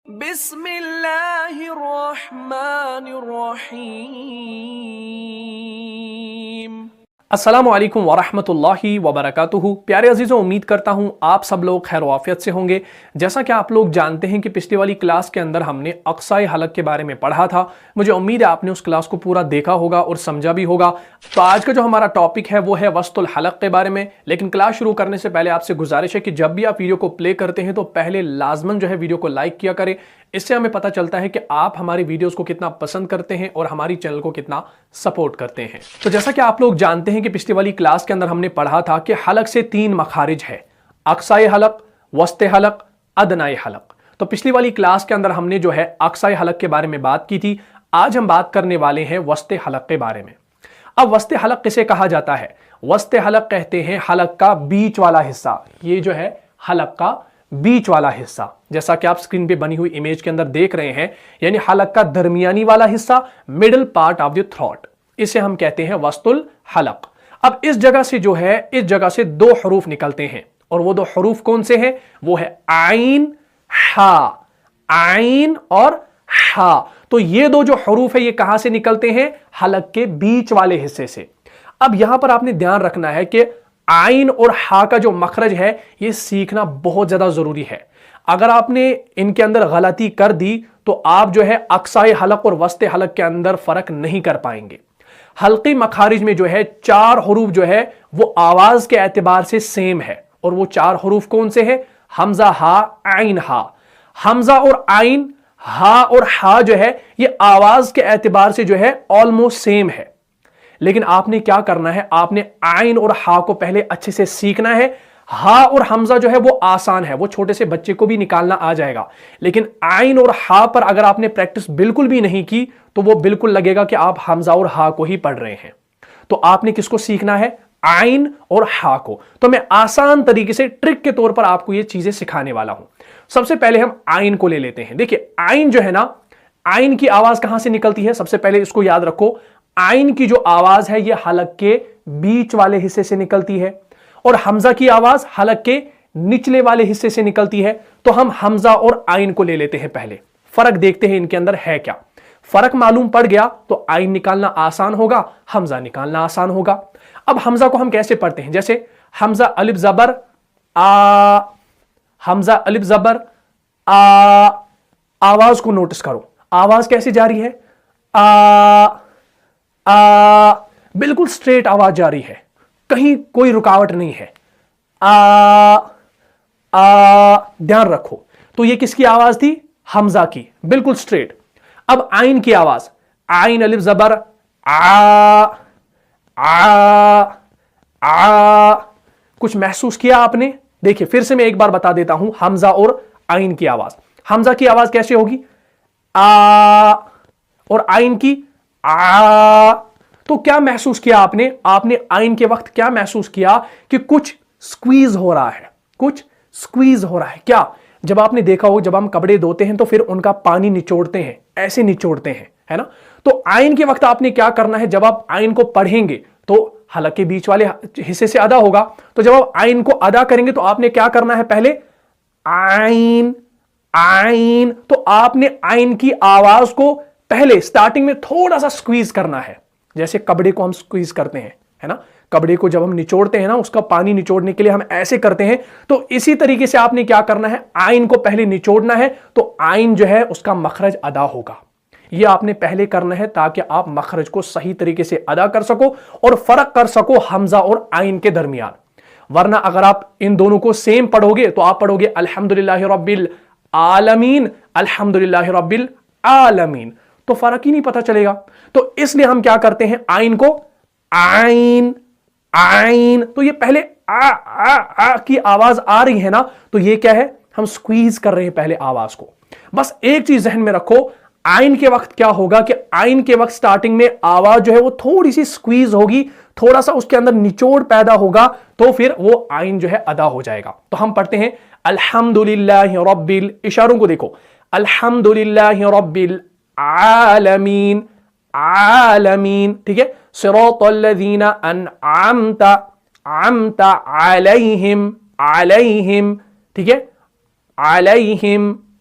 بسم اللہ الرحمن الرحیم۔ السلام علیکم ورحمۃ اللہ وبرکاتہ۔ پیارے عزیزوں، امید کرتا ہوں آپ سب لوگ خیر و عافیت سے ہوں گے۔ جیسا کہ آپ لوگ جانتے ہیں کہ پچھلی والی کلاس کے اندر ہم نے اقصائے حلق کے بارے میں پڑھا تھا۔ مجھے امید ہے آپ نے اس کلاس کو پورا دیکھا ہوگا اور سمجھا بھی ہوگا۔ تو آج کا جو ہمارا ٹاپک ہے وہ ہے وسط الحلق کے بارے میں۔ لیکن کلاس شروع کرنے سے پہلے آپ سے گزارش ہے کہ جب بھی آپ ویڈیو کو پلے کرتے ہیں تو پہلے لازماً جو ہے ویڈیو کو لائک کیا کریں۔ اس سے ہمیں پتہ چلتا ہے کہ آپ ہماری ویڈیوز کو کتنا پسند کرتے ہیں اور ہماری چینل کو کتنا سپورٹ کرتے ہیں۔ تو جیسا کہ آپ لوگ جانتے ہیں کہ پچھلی والی کلاس کے اندر ہم نے پڑھا تھا کہ حلق سے 3 مخارج ہے: اقصائے حلق، وسط حلق، ادنائے حلق۔ تو پچھلی والی کلاس کے اندر ہم نے جو ہے اقصائے حلق کے بارے میں بات کی تھی۔ آج ہم بات کرنے والے ہیں وسط حلق کے بارے میں۔ اب وسط حلق کسے کہا جاتا ہے؟ وسط حلق کہتے ہیں حلق کا بیچ والا حصہ۔ یہ جو ہے حلق کا بیچ والا حصہ، جیسا کہ آپ سکرین پہ بنی ہوئی امیج کے اندر دیکھ رہے ہیں، یعنی حلق کا درمیانی والا حصہ، middle part of the throat, اسے ہم کہتے ہیں وسط الحلق۔ اب اس جگہ سے جو ہے، اس جگہ سے 2 حروف نکلتے ہیں، اور وہ 2 حروف کون سے ہیں؟ وہ ہے عین، ہا۔ عین اور ہا۔ تو یہ 2 جو حروف ہے یہ کہاں سے نکلتے ہیں؟ حلق کے بیچ والے حصے سے۔ اب یہاں پر آپ نے دھیان رکھنا ہے کہ عین اور ہا کا جو مخرج ہے یہ سیکھنا بہت زیادہ ضروری ہے۔ اگر آپ نے ان کے اندر غلطی کر دی تو آپ جو ہے اقصائے حلق اور وسط حلق کے اندر فرق نہیں کر پائیں گے۔ حلقی مخارج میں جو ہے 4 حروف جو ہے وہ آواز کے اعتبار سے سیم ہے، اور وہ 4 حروف کون سے ہیں؟ حمزہ، ہا، عین، ہا۔ حمزہ اور عین، ہا اور ہا جو ہے یہ آواز کے اعتبار سے جو ہے آلموسٹ سیم ہے، لیکن آپ نے کیا کرنا ہے؟ آپ نے عین اور ہا کو پہلے اچھے سے سیکھنا ہے۔ ہا اور حمزہ جو ہے وہ آسان ہے، وہ چھوٹے سے بچے کو بھی نکالنا آ جائے گا، لیکن عین اور ہا پر اگر آپ نے پریکٹس بالکل بھی نہیں کی تو وہ بالکل لگے گا کہ آپ حمزہ اور ہا کو ہی پڑھ رہے ہیں۔ تو آپ نے کس کو سیکھنا ہے؟ عین اور ہا کو۔ تو میں آسان طریقے سے ٹرک کے طور پر آپ کو یہ چیزیں سکھانے والا ہوں۔ سب سے پہلے ہم عین کو لے لیتے ہیں۔ دیکھیں عین جو ہے نا، عین کی آواز کہاں سے نکلتی ہے؟ سب سے پہلے اس کو یاد رکھو، عین کی جو آواز ہے یہ حلق کے بیچ والے حصے سے نکلتی ہے، اور حمزہ کی آواز حلق کے نچلے والے حصے سے نکلتی ہے۔ تو ہم حمزہ اور عین کو لے لیتے ہیں پہلے، فرق دیکھتے ہیں ان کے اندر ہے کیا۔ فرق معلوم پڑ گیا تو عین نکالنا آسان ہوگا، حمزہ نکالنا آسان ہوگا۔ اب حمزہ کو ہم کیسے پڑھتے ہیں؟ جیسے حمزہ الف زبر آ، حمزہ الف زبر آ، آواز کو نوٹس کرو، آواز کیسے جاری ہے؟ آ، بالکل سٹریٹ آواز جاری ہے، کہیں کوئی رکاوٹ نہیں ہے۔ دھیان رکھو، تو یہ کس کی آواز تھی؟ حمزہ کی، بالکل سٹریٹ۔ اب عین کی آواز، عین الف زبر کچھ محسوس کیا آپ نے؟ دیکھیں پھر سے میں ایک بار بتا دیتا ہوں حمزہ اور عین کی آواز۔ حمزہ کی آواز کیسے ہوگی؟ اور عین کی تو کیا محسوس کیا آپ نے؟ آپ نے عین کے وقت کیا محسوس کیا؟ کہ کچھ سکویز ہو رہا ہے، کچھ سکویز ہو رہا ہے۔ کیا؟ جب آپ نے دیکھا ہو جب ہم کپڑے دھوتے ہیں تو پھر ان کا پانی نچوڑتے ہیں، ایسے نچوڑتے ہیں، ہے نا؟ تو عین کے وقت آپ نے کیا کرنا ہے؟ جب آپ عین کو پڑھیں گے تو حلق کے بیچ والے حصے سے ادا ہوگا، تو جب آپ عین کو ادا کریں گے تو آپ نے کیا کرنا ہے؟ پہلے عین، عین، تو آپ نے عین کی آواز کو پہلے سٹارٹنگ میں تھوڑا سا سکویز کرنا ہے، جیسے کپڑے کو ہم سکویز کرتے ہیں، ہے نا؟ کپڑے کو جب ہم نچوڑتے ہیں نا، اس کا پانی نچوڑنے کے لیے ہم ایسے کرتے ہیں، تو اسی طریقے سے آپ نے کیا کرنا ہے؟ عین کو پہلے نچوڑنا ہے، تو عین جو ہے اس کا مخرج ادا ہوگا۔ یہ آپ نے پہلے کرنا ہے تاکہ آپ مخرج کو صحیح طریقے سے ادا کر سکو اور فرق کر سکو حمزہ اور عین کے درمیان۔ ورنہ اگر آپ ان دونوں کو سیم پڑھو گے تو آپ پڑھو گے الحمدللہ رب العالمین، الحمدللہ رب العالمین، تو فرق ہی نہیں پتہ چلے گا۔ تو اس لیے ہم کیا کرتے ہیں؟ عین کو عین، عین، تو یہ پہلے کی آواز آ رہی ہے نا، تو یہ کیا ہے؟ ہم سکویز کر رہے ہیں پہلے آواز کو۔ بس ایک چیز ذہن میں رکھو، عین کے وقت کیا ہوگا کہ عین کے وقت سٹارٹنگ میں آواز جو ہے وہ تھوڑی سی سکویز ہوگی، تھوڑا سا اس کے اندر نچوڑ پیدا ہوگا، تو پھر وہ عین جو ہے ادا ہو جائے گا۔ تو ہم پڑھتے ہیں الحمدللہ رب اشاروں کو دیکھو، الحمدللہ رب العالمین، عالمین، ٹھیک ہے؟ صراط الذین انعمت علیہم، علیہم، ٹھیک ہے؟ علیہم،